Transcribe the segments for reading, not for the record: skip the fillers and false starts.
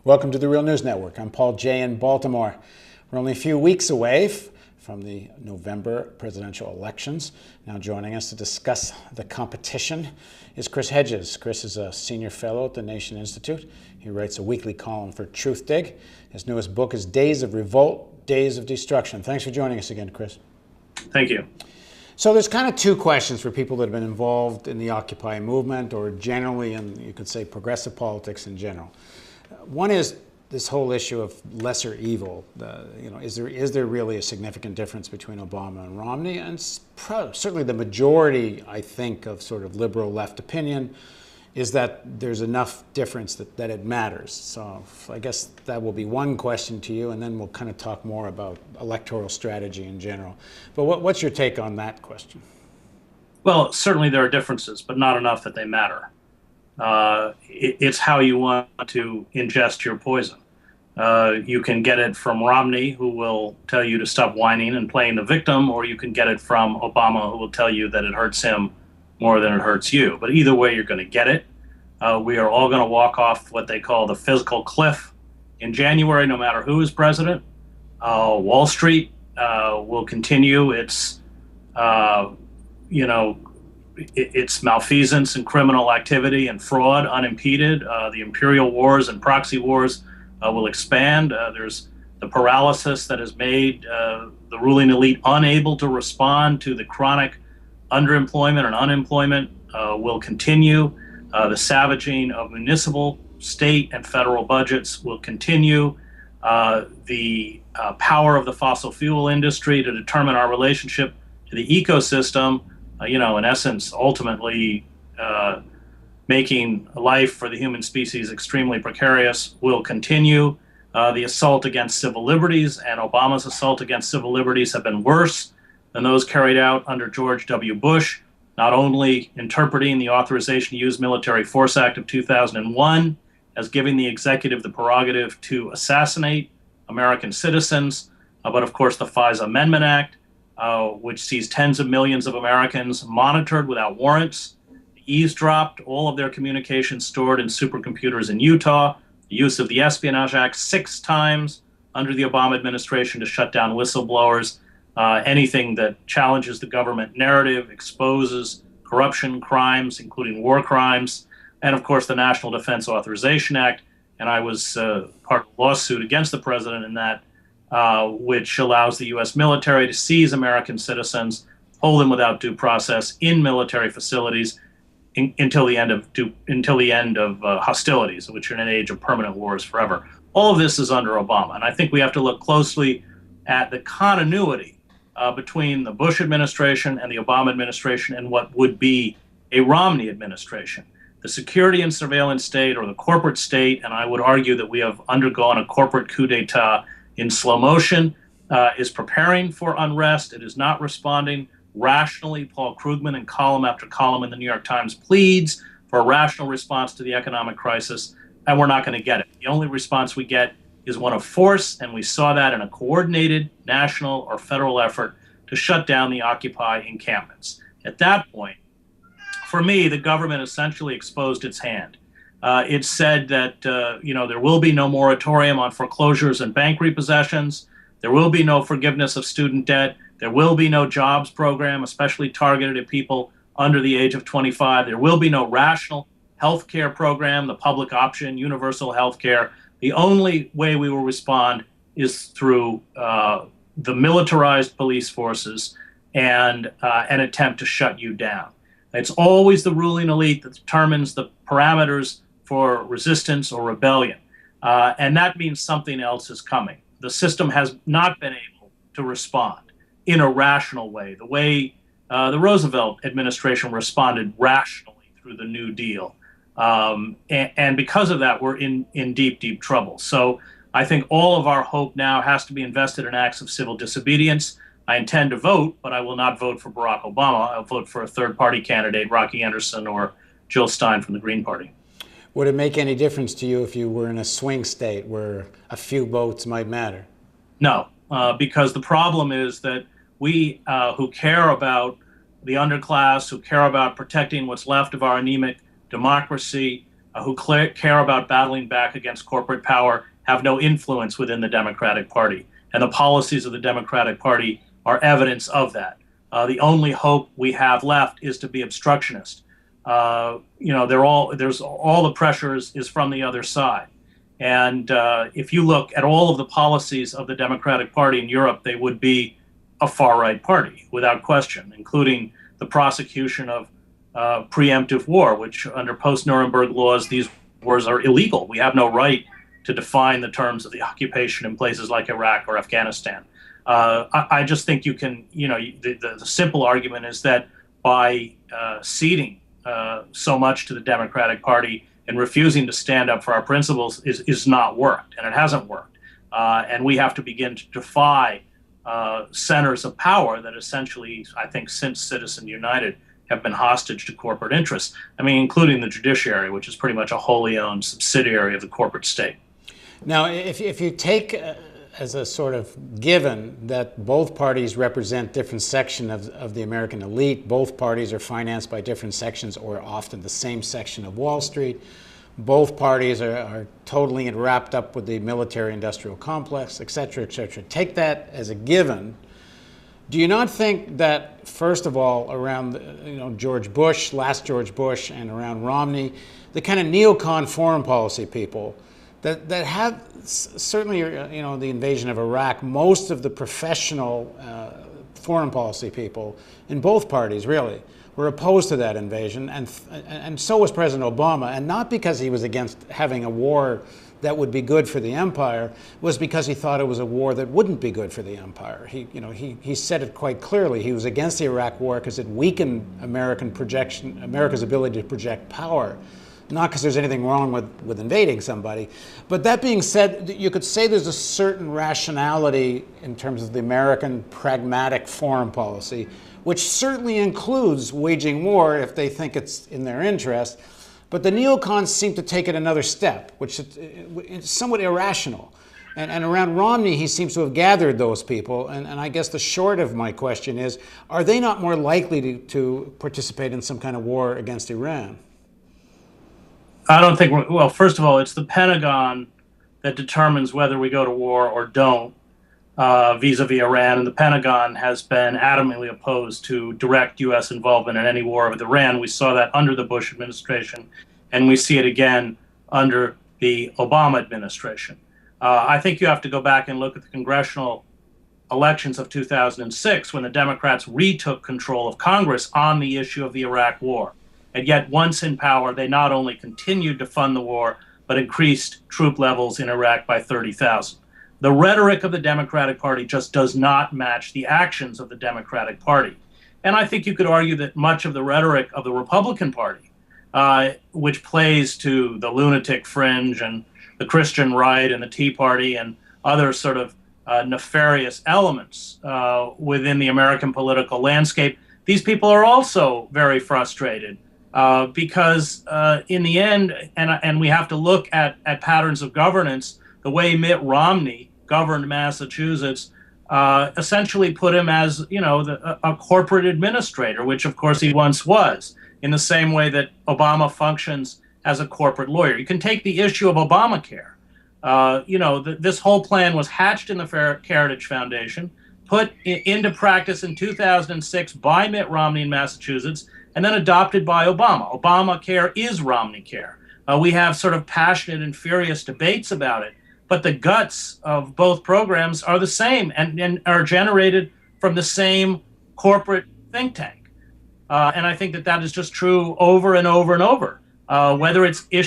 Welcome to the Real News Network. I'm Paul Jay in Baltimore. We're only a few weeks away from the November presidential elections. Now joining us to discuss the competition is Chris Hedges. Chris is a senior fellow at the Nation Institute. He writes a weekly column for Truthdig. His newest book is Days of Revolt, Days of Destruction. Thanks for joining us again, Chris. Thank you. So there's kind of two questions for people that have been involved in the Occupy movement or generally in, you could say, progressive politics in general. One is this whole issue of lesser evil. Is there really a significant difference between Obama and Romney? And certainly the majority, I think, of sort of liberal left opinion is that there's enough difference that it matters. So I guess that will be one question to you, and then we'll kind of talk more about electoral strategy in general. But what's your take on that question? Well, certainly there are differences, but not enough that they matter. It's how you want to ingest your poison. You can get it from Romney, who will tell you to stop whining and playing the victim, or you can get it from Obama, who will tell you that it hurts him more than it hurts you. But either way, you're going to get it. We are all going to walk off what they call the physical cliff in January, no matter who is president. Wall Street will continue its, its malfeasance and criminal activity and fraud unimpeded. The imperial wars and proxy wars will expand. There's the paralysis that has made the ruling elite unable to respond to the chronic underemployment and unemployment will continue. The savaging of municipal, state, and federal budgets will continue. The power of the fossil fuel industry to determine our relationship to the ecosystem, in essence, ultimately making life for the human species extremely precarious, will continue. The assault against civil liberties and Obama's assault against civil liberties have been worse than those carried out under George W. Bush, not only interpreting the Authorization to Use Military Force Act of 2001 as giving the executive the prerogative to assassinate American citizens, but of course the FISA Amendment Act, which sees tens of millions of Americans monitored without warrants, eavesdropped, all of their communications stored in supercomputers in Utah, the use of the Espionage Act 6 times under the Obama administration to shut down whistleblowers, anything that challenges the government narrative, exposes corruption, crimes, including war crimes, and of course the National Defense Authorization Act. And I was part of a lawsuit against the president in that, which allows the U.S. military to seize American citizens, hold them without due process in military facilities until the end of hostilities, which are in an age of permanent wars forever. All of this is under Obama, and I think we have to look closely at the continuity between the Bush administration and the Obama administration and what would be a Romney administration. The security and surveillance state, or the corporate state, and I would argue that we have undergone a corporate coup d'etat in slow motion, is preparing for unrest. It is not responding rationally. Paul Krugman, in column after column in the New York Times, pleads for a rational response to the economic crisis, and we're not going to get it. The only response we get is one of force, and we saw that in a coordinated national or federal effort to shut down the Occupy encampments. At that point, for me, the government essentially exposed its hand. It said that there will be no moratorium on foreclosures and bank repossessions. There will be no forgiveness of student debt. There will be no jobs program, especially targeted at people under the age of 25. There will be no rational health care program, the public option, universal health care. The only way we will respond is through the militarized police forces and an attempt to shut you down. It's always the ruling elite that determines the parameters for resistance or rebellion. And that means something else is coming. The system has not been able to respond in a rational way, the way the Roosevelt administration responded rationally through the New Deal. And because of that, we're in deep, deep trouble. So I think all of our hope now has to be invested in acts of civil disobedience. I intend to vote, but I will not vote for Barack Obama. I'll vote for a third-party candidate, Rocky Anderson or Jill Stein from the Green Party. Would it make any difference to you if you were in a swing state where a few votes might matter? No, because the problem is that we who care about the underclass, who care about protecting what's left of our anemic democracy, who care about battling back against corporate power have no influence within the Democratic Party. And the policies of the Democratic Party are evidence of that. The only hope we have left is to be obstructionist. There's all the pressure is from the other side. And if you look at all of the policies of the Democratic Party in Europe, they would be a far-right party, without question, including the prosecution of preemptive war, which under post-Nuremberg laws, these wars are illegal. We have no right to define the terms of the occupation in places like Iraq or Afghanistan. I just think you can, the simple argument is that by ceding so much to the Democratic Party and refusing to stand up for our principles is not worked, and it hasn't worked. And we have to begin to defy centers of power that essentially, I think, since Citizen United, have been hostage to corporate interests. I mean, including the judiciary, which is pretty much a wholly owned subsidiary of the corporate state. Now, if you take as a sort of given that both parties represent different sections of the American elite, both parties are financed by different sections or often the same section of Wall Street, both parties are totally wrapped up with the military-industrial complex, et cetera, et cetera. Take that as a given. Do you not think that, first of all, around George Bush, last George Bush, and around Romney, the kind of neocon foreign policy people that have certainly, the invasion of Iraq, most of the professional foreign policy people in both parties really were opposed to that invasion, and so was President Obama, and not because he was against having a war that would be good for the empire, was because he thought it was a war that wouldn't be good for the empire. He said it quite clearly. He was against the Iraq war because it weakened America's ability to project power, not because there's anything wrong with invading somebody. But that being said, you could say there's a certain rationality in terms of the American pragmatic foreign policy, which certainly includes waging war if they think it's in their interest. But the neocons seem to take it another step, which is somewhat irrational. And around Romney, he seems to have gathered those people. And I guess the short of my question is, are they not more likely to participate in some kind of war against Iran? I don't think, well, first of all, it's the Pentagon that determines whether we go to war or don't vis-a-vis Iran. And the Pentagon has been adamantly opposed to direct U.S. involvement in any war with Iran. We saw that under the Bush administration, and we see it again under the Obama administration. I think you have to go back and look at the congressional elections of 2006 when the Democrats retook control of Congress on the issue of the Iraq war. And yet, once in power, they not only continued to fund the war, but increased troop levels in Iraq by 30,000. The rhetoric of the Democratic Party just does not match the actions of the Democratic Party. And I think you could argue that much of the rhetoric of the Republican Party, which plays to the lunatic fringe and the Christian right and the Tea Party and other sort of nefarious elements within the American political landscape, these people are also very frustrated because in the end, and we have to look at patterns of governance, the way Mitt Romney governed Massachusetts essentially put him as, a corporate administrator, which of course he once was, in the same way that Obama functions as a corporate lawyer. You can take the issue of Obamacare. This whole plan was hatched in the Heritage Foundation, put into practice in 2006 by Mitt Romney in Massachusetts, and then adopted by Obama. Obamacare is Romney care. We have sort of passionate and furious debates about it, but the guts of both programs are the same and are generated from the same corporate think tank. And I think that is just true over and over and over. Whether it's the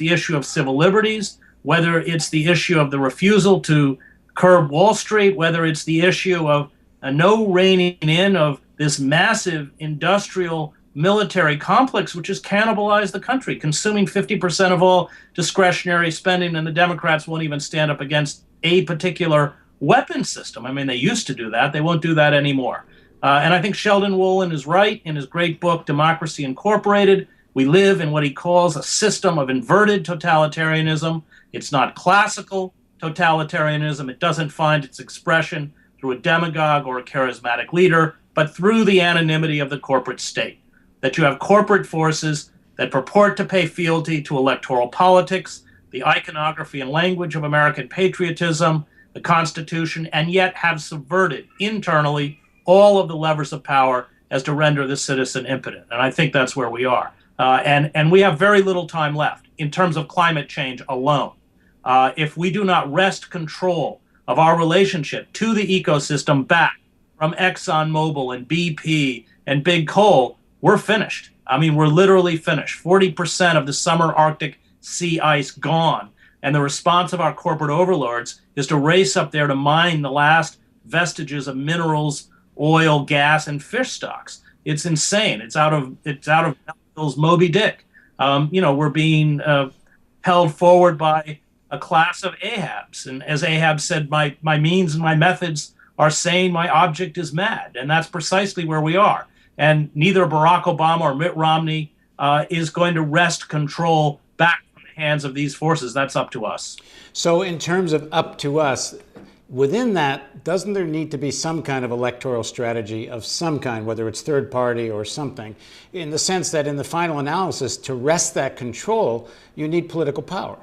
issue of civil liberties, whether it's the issue of the refusal to curb Wall Street, whether it's the issue of no reining in of this massive industrial military complex, which has cannibalized the country, consuming 50% of all discretionary spending, and the Democrats won't even stand up against a particular weapon system. I mean, they used to do that. They won't do that anymore. And I think Sheldon Wolin is right in his great book, Democracy Incorporated. We live in what he calls a system of inverted totalitarianism. It's not classical totalitarianism. It doesn't find its expression through a demagogue or a charismatic leader, but through the anonymity of the corporate state. That you have corporate forces that purport to pay fealty to electoral politics, the iconography and language of American patriotism, the Constitution, and yet have subverted internally all of the levers of power as to render the citizen impotent. And I think that's where we are. And we have very little time left in terms of climate change alone. If we do not wrest control of our relationship to the ecosystem back from ExxonMobil and BP and big coal, we're finished. I mean, we're literally finished. 40% of the summer Arctic sea ice gone. And the response of our corporate overlords is to race up there to mine the last vestiges of minerals, oil, gas, and fish stocks. It's insane. It's out of Melville's Moby Dick. We're being held forward by a class of Ahabs. And as Ahab said, my means and my methods are sane, my object is mad. And that's precisely where we are. And neither Barack Obama or Mitt Romney is going to wrest control back from the hands of these forces. That's up to us. So in terms of up to us, within that, doesn't there need to be some kind of electoral strategy of some kind, whether it's third party or something, in the sense that in the final analysis, to wrest that control, you need political power?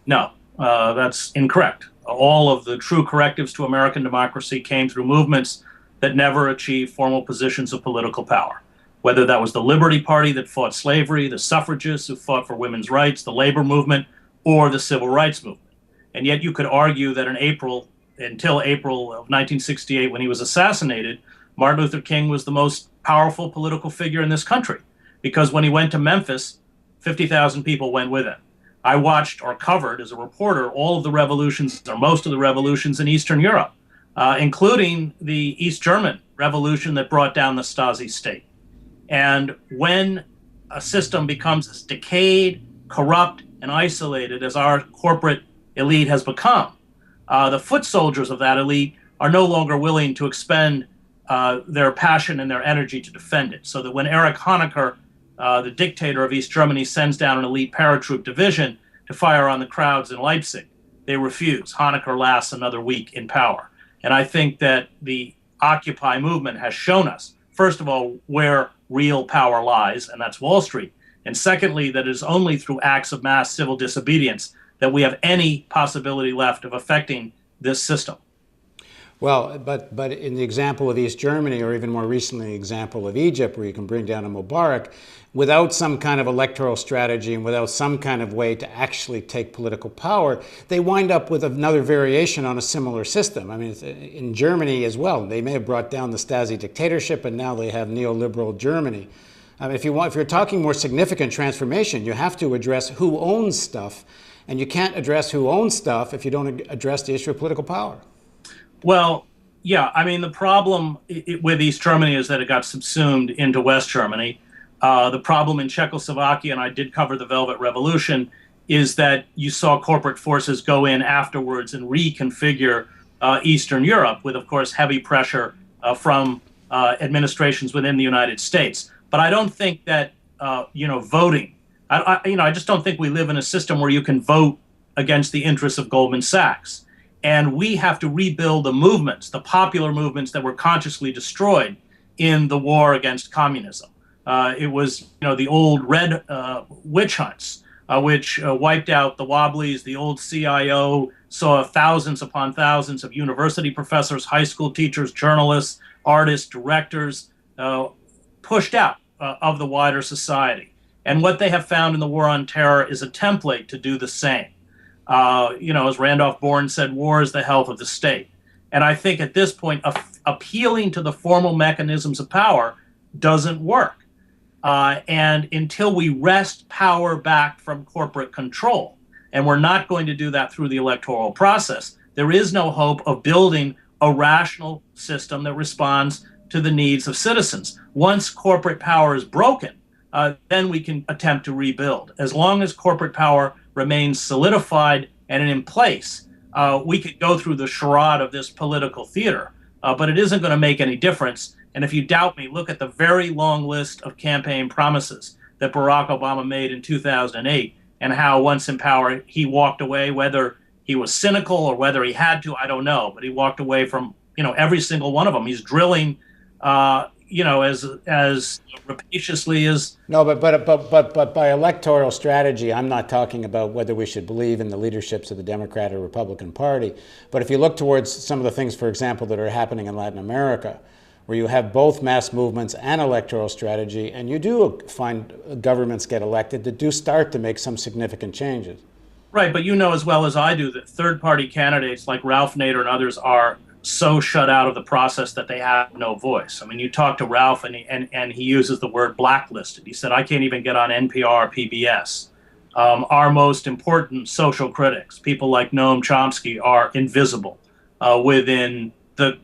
No, that's incorrect. All of the true correctives to American democracy came through movements that never achieved formal positions of political power, whether that was the Liberty Party that fought slavery, the suffragists who fought for women's rights, the labor movement, or the civil rights movement. And yet you could argue that until April of 1968, when he was assassinated, Martin Luther King was the most powerful political figure in this country, because when he went to Memphis, 50,000 people went with him. I watched or covered as a reporter all of the revolutions, or most of the revolutions in Eastern Europe, including the East German revolution that brought down the Stasi state. And when a system becomes as decayed, corrupt, and isolated as our corporate elite has become, the foot soldiers of that elite are no longer willing to expend their passion and their energy to defend it. So that when Erich Honecker, the dictator of East Germany, sends down an elite paratroop division to fire on the crowds in Leipzig, they refuse. Honecker lasts another week in power. And I think that the Occupy movement has shown us, first of all, where real power lies, and that's Wall Street. And secondly, that it is only through acts of mass civil disobedience that we have any possibility left of affecting this system. Well, but in the example of East Germany, or even more recently, the example of Egypt, where you can bring down a Mubarak, without some kind of electoral strategy and without some kind of way to actually take political power, they wind up with another variation on a similar system. I mean, in Germany as well, they may have brought down the Stasi dictatorship, and now they have neoliberal Germany. I mean, if you're talking more significant transformation, you have to address who owns stuff, and you can't address who owns stuff if you don't address the issue of political power. Well, yeah, I mean, the problem with East Germany is that it got subsumed into West Germany. The problem in Czechoslovakia, and I did cover the Velvet Revolution, is that you saw corporate forces go in afterwards and reconfigure Eastern Europe with, of course, heavy pressure from administrations within the United States. But I don't think that, voting, I just don't think we live in a system where you can vote against the interests of Goldman Sachs. And we have to rebuild the movements, the popular movements that were consciously destroyed in the war against communism. It was, the old red witch hunts, which wiped out the Wobblies, the old CIO, saw thousands upon thousands of university professors, high school teachers, journalists, artists, directors pushed out of the wider society. And what they have found in the war on terror is a template to do the same. As Randolph Bourne said, war is the health of the state. And I think at this point, appealing to the formal mechanisms of power doesn't work. And until we wrest power back from corporate control, and we're not going to do that through the electoral process, there is no hope of building a rational system that responds to the needs of citizens. Once corporate power is broken, then we can attempt to rebuild. As long as corporate power remains solidified and in place, we could go through the charade of this political theater, but it isn't going to make any difference. And if you doubt me, look at the very long list of campaign promises that Barack Obama made in 2008, and how once in power he walked away, whether he was cynical or whether he had to, I don't know, but he walked away from every single one of them. He's drilling as rapaciously as. No, but by electoral strategy, I'm not talking about whether we should believe in the leaderships of the Democrat or Republican Party. But if you look towards some of the things, for example, that are happening in Latin America, where you have both mass movements and electoral strategy, and you do find governments get elected that do start to make some significant changes. Right, but you know as well as I do that third-party candidates like Ralph Nader and others are so shut out of the process that they have no voice. I mean, you talk to Ralph, and he uses the word blacklisted. He said, I can't even get on NPR or PBS. Our most important social critics, people like Noam Chomsky, are invisible within the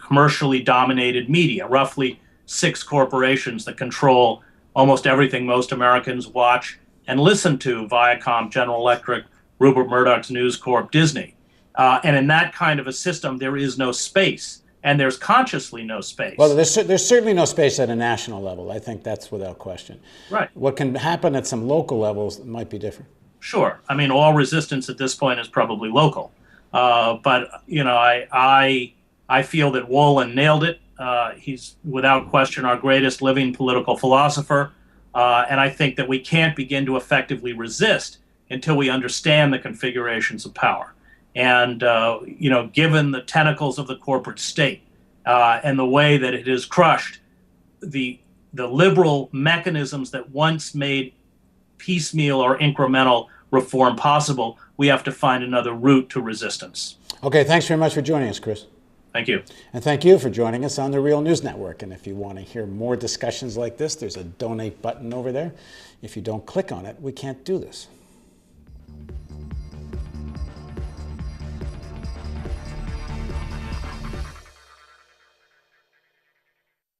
commercially dominated media, roughly 6 corporations that control almost everything most Americans watch and listen to: Viacom, General Electric, Rupert Murdoch's News Corp, Disney. And in that kind of a system, there is no space, and there's consciously no space. Well, there's certainly no space at a national level. I think that's without question. Right. What can happen at some local levels might be different. Sure. I mean, all resistance at this point is probably local. But, I feel that Wolin nailed it. He's, without question, our greatest living political philosopher. And I think that we can't begin to effectively resist until we understand the configurations of power. And, given the tentacles of the corporate state and the way that it has crushed the liberal mechanisms that once made piecemeal or incremental reform possible, we have to find another route to resistance. Okay, thanks very much for joining us, Chris. Thank you. And thank you for joining us on the Real News Network. And if you want to hear more discussions like this, there's a donate button over there. If you don't click on it, we can't do this.